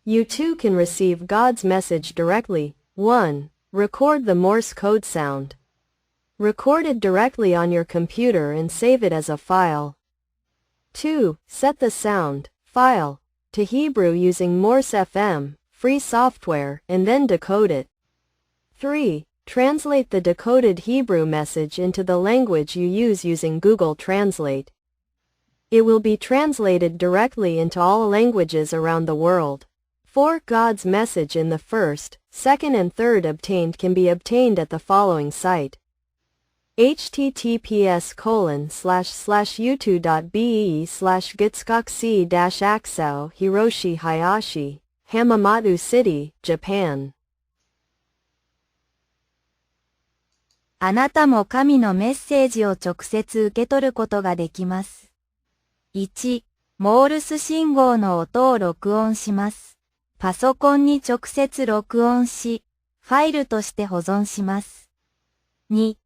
You too can receive God's message directly. 1. Record the Morse code sound. Record it directly on your computer and save it as a file. 2. Set the sound, file, to Hebrew using Morse FM, free software, and then decode it. 3. Translate the decoded Hebrew message into the language you use using Google Translate. It will be translated directly into all languages around the world. 4. God's message in the first, second and third obtained can be obtained at the following site. https://youtube.be/gitskoksi-axo Hiroshi Hayashi, Hamamatsu City, Japan。 あなたも神のメッセージを直接受け取ることができます。1. モールス信号の音を録音します。パソコンに直接録音し、ファイルとして保存します。2.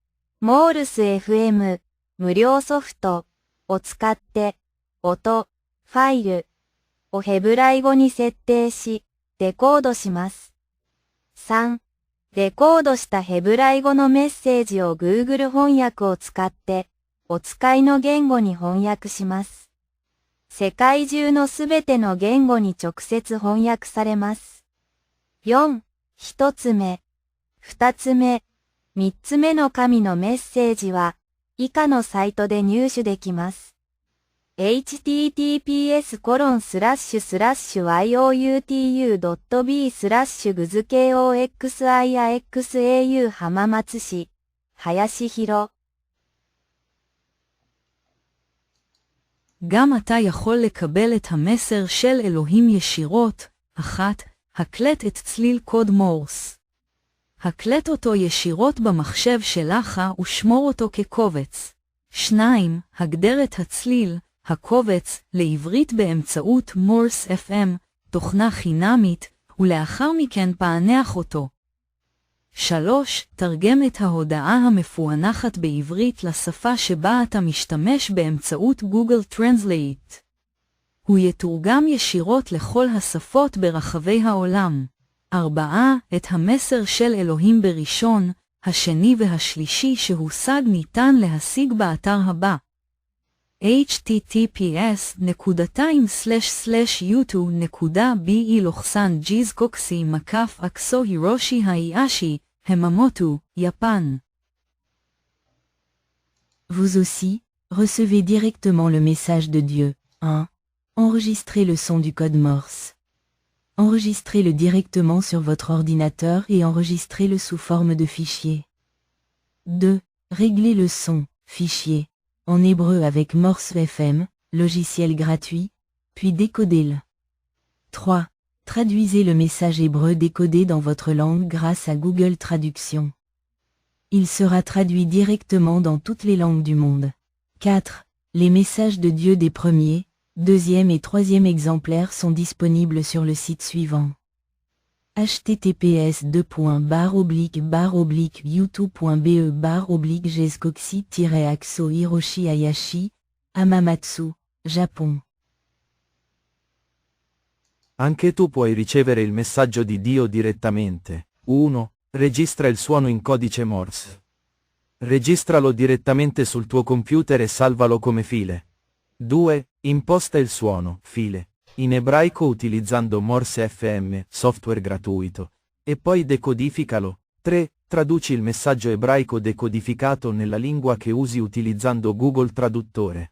モールス FM 無料ソフトを使って音、ファイルをヘブライ語に設定しデコードします。3. デコードしたヘブライ語のメッセージを Google 翻訳を使ってお使いの言語に翻訳します。世界中のすべての言語に直接翻訳されます。4. 1つ目、2つ目、3つ目の神のメッセージは以下のサイトで入手できます。https://youtu.b/guzkoxiaxau 浜松市、林弘。גם אתה יכול לקבל את המסר של אלוהים ישירות. 1. הקלט את צליל קוד מורס. הקלט אותו ישירות במחשב שלך ושמור אותו כקובץ. 2. הגדר את הצליל, הקובץ, לעברית באמצעות מורס FM, תוכנה חינמית, ולאחר מכן פענח אותו. 3. תרגם את ההודעה המפוענחת בעברית לשפה שבה אתה משתמש באמצעות גוגל טרנסלייט. הוא יתורגם ישירות לכל השפות ברחבי העולם. 4. את המסר של אלוהים בראשון, השני והשלישי שהושג ניתן להשיג באתר הבא. https://youtube.be/gizkoksi-axo Hiroshi Hayashi, Hamamoto, Japan. Vous aussi, recevez directement le message de Dieu. 1. Enregistrez le son du code Morse. Enregistrez-le directement sur votre ordinateur et enregistrez-le sous forme de fichier. 2. Réglez le son, fichier, en hébreu avec Morse FM, logiciel gratuit, puis décodez-le. 3. Traduisez le message hébreu décodé dans votre langue grâce à Google Traduction. Il sera traduit directement dans toutes les langues du monde. 4. Les messages de Dieu des premiers, deuxième et troisième exemplaires sont disponibles sur le site suivant. https://youtube.be/gizkoksi-axo Hiroshi Hayashi, Hamamatsu, Japon. Anche tu puoi ricevere il messaggio di Dio direttamente. 1. Registra il suono in codice Morse. Registralo direttamente sul tuo computer e salvalo come file. 2. Imposta il suono, file, in ebraico utilizzando Morse FM, software gratuito, e poi decodificalo. 3. Traduci il messaggio ebraico decodificato nella lingua che usi utilizzando Google Traduttore.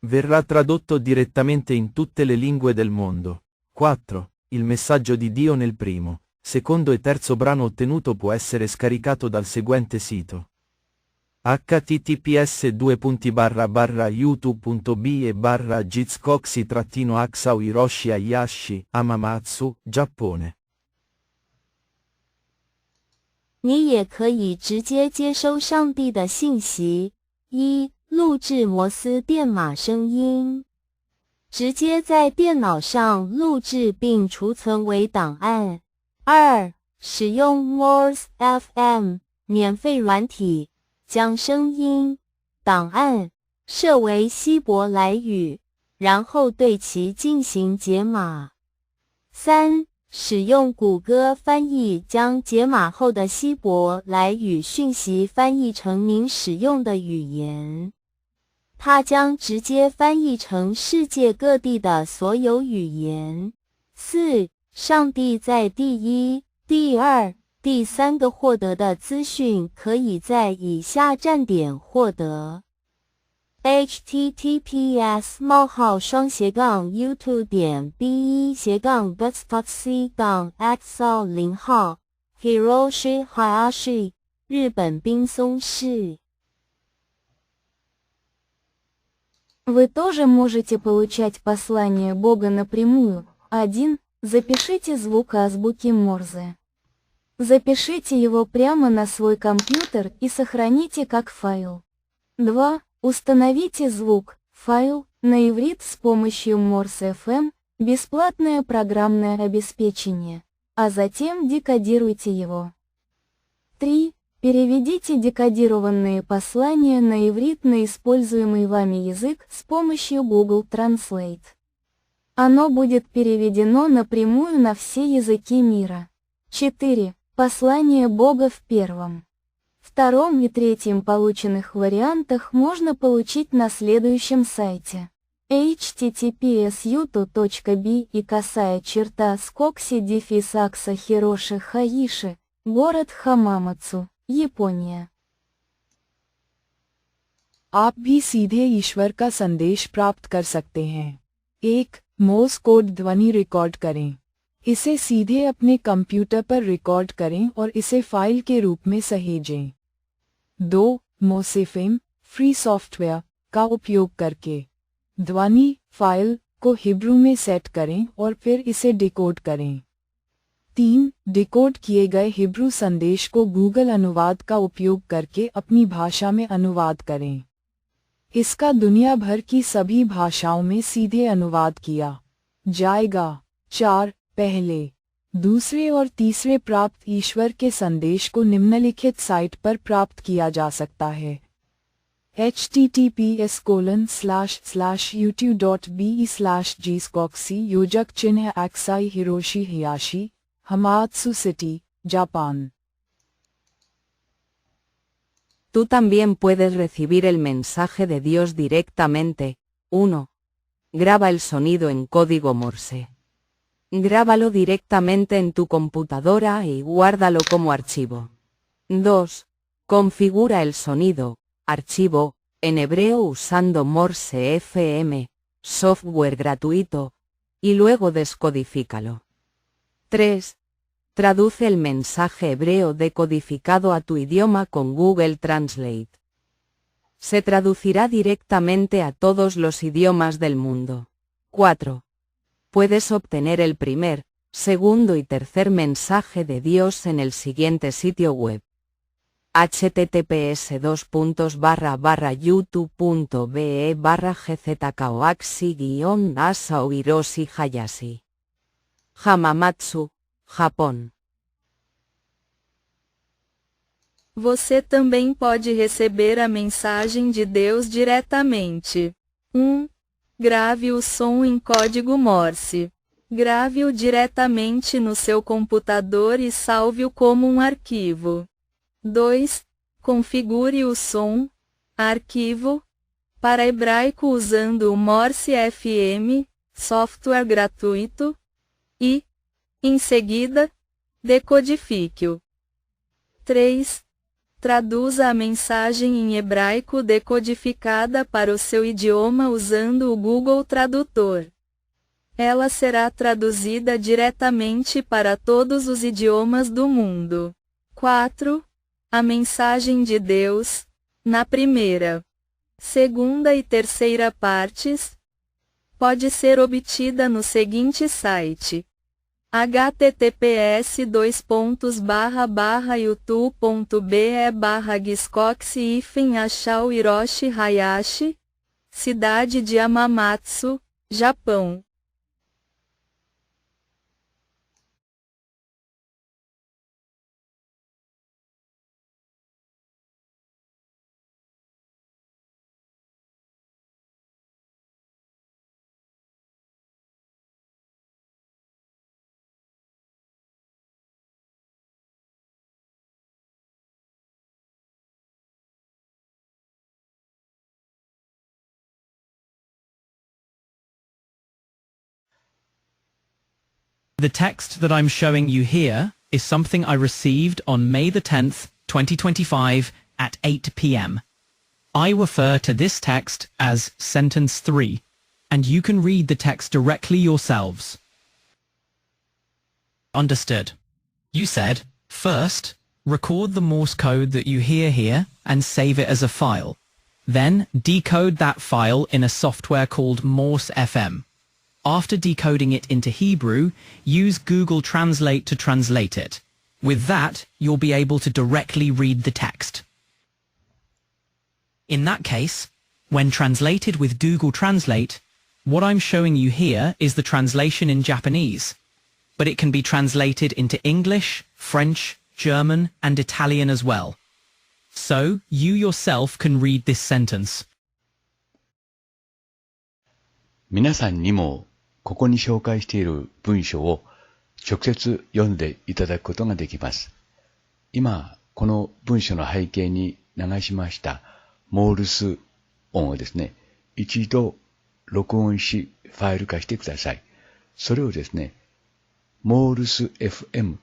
Verrà tradotto direttamente in tutte le lingue del mondo. 4. Il messaggio di Dio nel primo, secondo e terzo brano ottenuto può essere scaricato dal seguente sito. https://youtube.be/gizkoksi-axo Hiroshi Hayashi, Hamamatsu, Giappone。 你也可以直接接收上帝的信息。1. 录制摩斯电码声音，直接在电脑上录制并储存为档案。2. 使用 Morse FM 免费软体，将声音档案设为希伯来语，然后对其进行解码。3. 使用谷歌翻译将解码后的希伯来语讯息翻译成您使用的语言。它将直接翻译成世界各地的所有语言。4. 上帝在第1、第2、第3个获得的资讯可以在以下站点获得。https://youtube.be/butspot.c/xl0 Hiroshi Hay 日本滨松市。Вы тоже можете получать послание Бога напрямую. 1. Запишите звук азбуки Морзе. Запишите его прямо на свой компьютер и сохраните как файл. 2. Установите звук, файл, на иврит с помощью Morse FM, бесплатное программное обеспечение, а затем декодируйте его. 3. Переведите декодированные послания на иврит на используемый вами язык с помощью Google Translate. Оно будет переведено напрямую на все языки мира. 4. Послание Бога в первом, втором и третьем полученных вариантах можно получить на следующем сайте. https://u2.b/скокси-акса Хироши Хаиши, город Хамамацу, Япония. आप भी सीधे ईश्वर का संदेश प्राप्त कर सकते हैं। 1. Morse code ध्वनि रिकॉर्ड करें। इसे सीधे अपने कंप्यूटर पर रिकॉर्ड करें और इसे फाइल के रूप में सहेजें। 2. Morse FM फ्री सॉफ्टवेयर का उपयोग करके ध्वनि फाइल को हिब्रू में सेट करें और फिर इसे डिकोड करें। 3. डिकोड किए गए हिब्रू संदेश को गूगल अनुवाद का उपयोग करके अपनी भाषा में अनुवाद करें। इसका दुनिया भर की सभी भाषाओं में सीधे अनुवाद किया जाएगा। 4. पहले, दूसरे और तीसरे प्राप्त ईश्वर के संदेश को निम्नलिखित साइट पर प्राप्त किया जा सकता है। https://youtube.be/gskoxi योजक चिन्ह एक्साई Hiroshi Hayashi, Hamamatsu city, Japan. Tú también puedes recibir el mensaje de Dios directamente. 1. Graba el sonido en código Morse. Grábalo directamente en tu computadora y guárdalo como archivo. 2. Configura el sonido, archivo, en hebreo usando Morse FM, software gratuito, y luego descodifícalo. 3. Traduce el mensaje hebreo decodificado a tu idioma con Google Translate. Se traducirá directamente a todos los idiomas del mundo. 4. Puedes obtener el primer, segundo y tercer mensaje de Dios en el siguiente sitio web. https://youtube.be/gzkoaxi-asa o Hiroshi Hayashi. Hamamatsu, Japão. Você também pode receber a mensagem de Deus diretamente. 1. Grave o som em código Morse. Grave-o diretamente no seu computador e salve-o como um arquivo. 2. Configure o som, arquivo, para hebraico usando o Morse FM, software gratuito, e, em seguida, decodifique-o. 3. Traduza a mensagem em hebraico decodificada para o seu idioma usando o Google Tradutor. Ela será traduzida diretamente para todos os idiomas do mundo. 4. A mensagem de Deus, na primeira, segunda e terceira partes, pode ser obtida no seguinte site: https://youtube.be/gskoxi-achao Hiroshi Hayashi, cidade de Hamamatsu, Japão. The text that I'm showing you here is something I received on May the 10th, 2025 at 8 p.m. I refer to this text as Sentence 3, and you can read the text directly yourselves. Understood. You said, first, record the Morse code that you hear here and save it as a file. Then, decode that file in a software called Morse FM. After decoding it into Hebrew, use Google Translate to translate it. With that, you'll be able to directly read the text. In that case, when translated with Google Translate, what I'm showing you here is the translation in Japanese, but it can be translated into English, French, German, and Italian as well. So, you yourself can read this sentence. 皆さんにもここに紹介している文章を直接読んでいただくことができます。今、この文章の背景に流しましたモールス音をですね、一度録音しファイル化してください。それをですね、モールス FM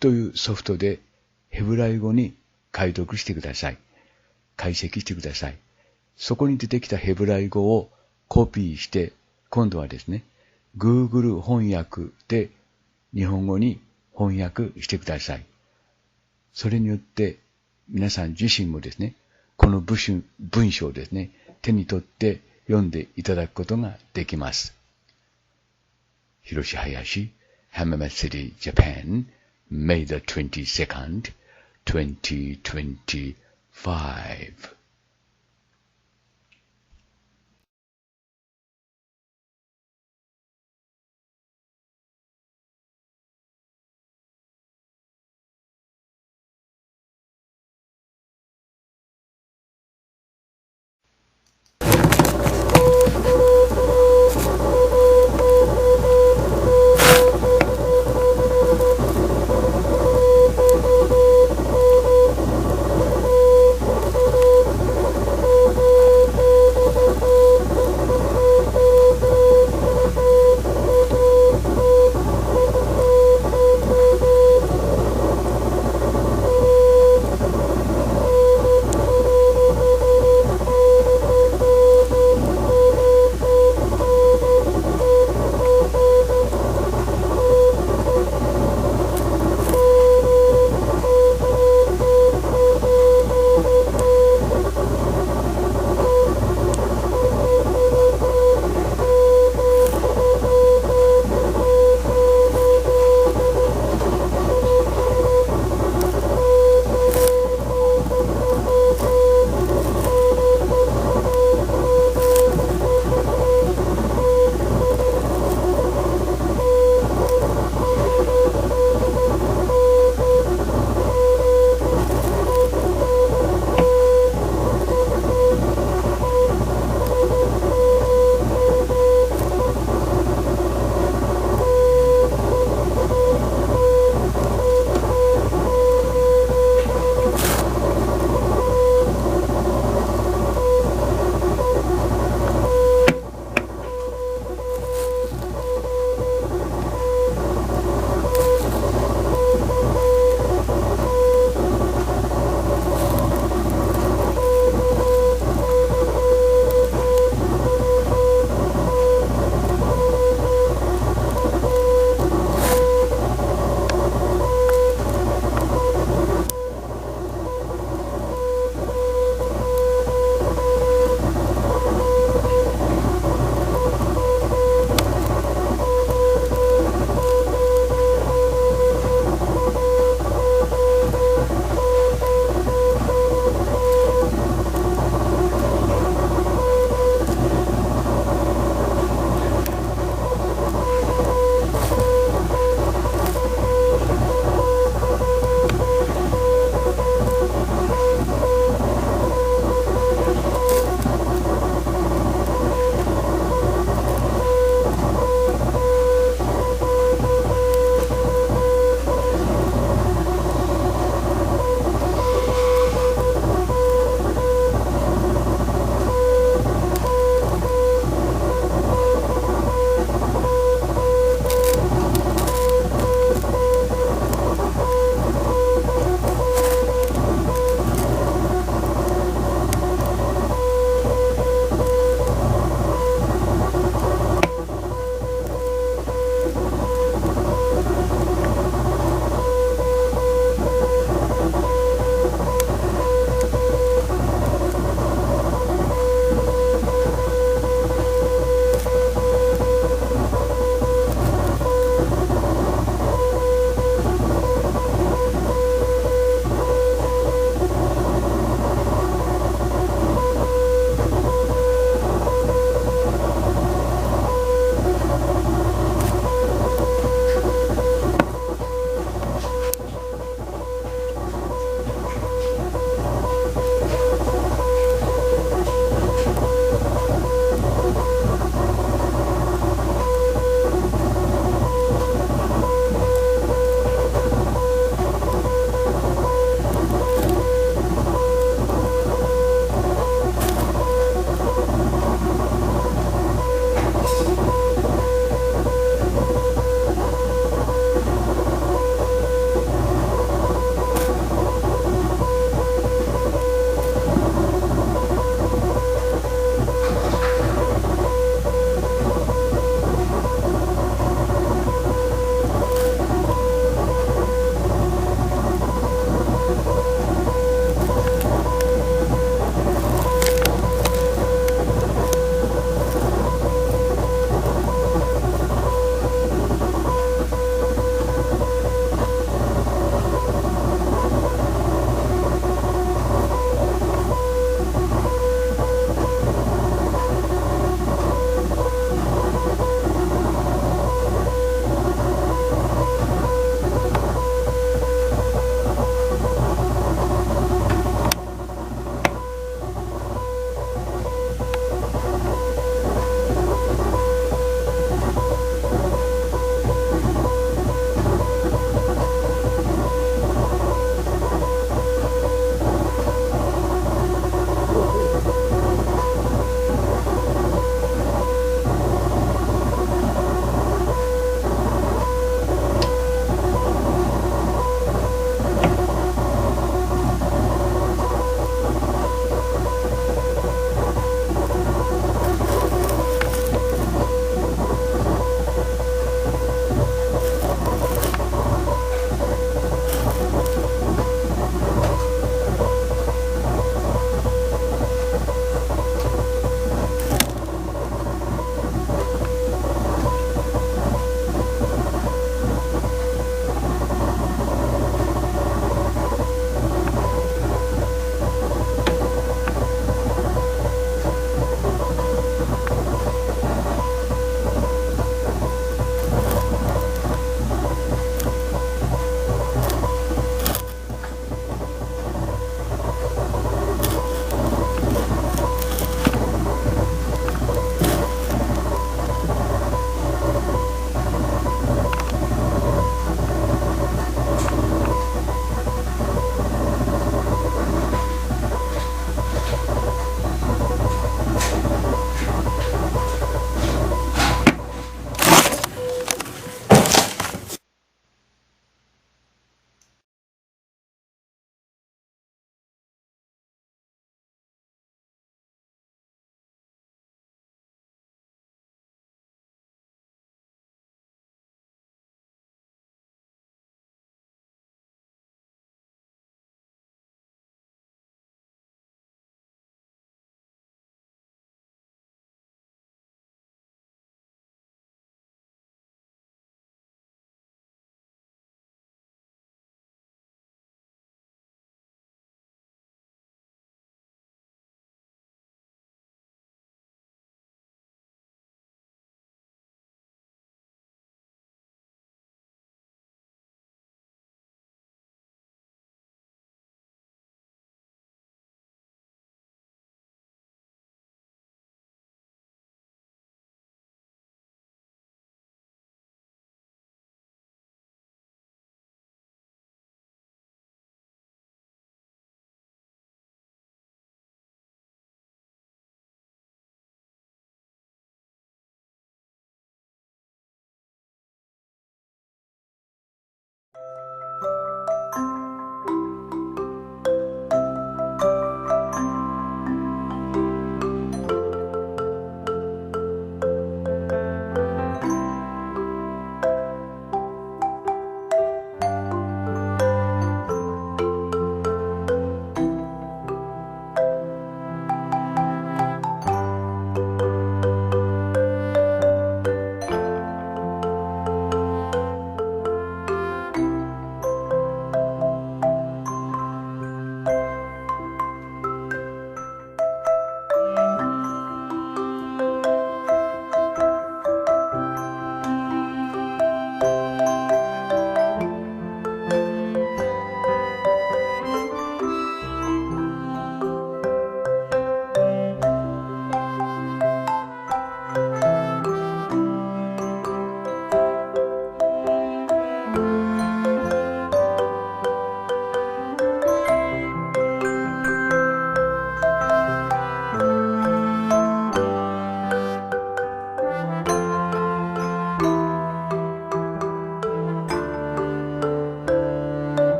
というソフトでヘブライ語に解読してください。解析してください。そこに出てきたヘブライ語をコピーして、今度はですね、Google 翻訳で日本語に翻訳してください。それによって皆さん自身もですね、この文章をですね、手に取って読んでいただくことができます。Hiroshi Hayashi, Hammamet City, Japan, May the 22nd, 2025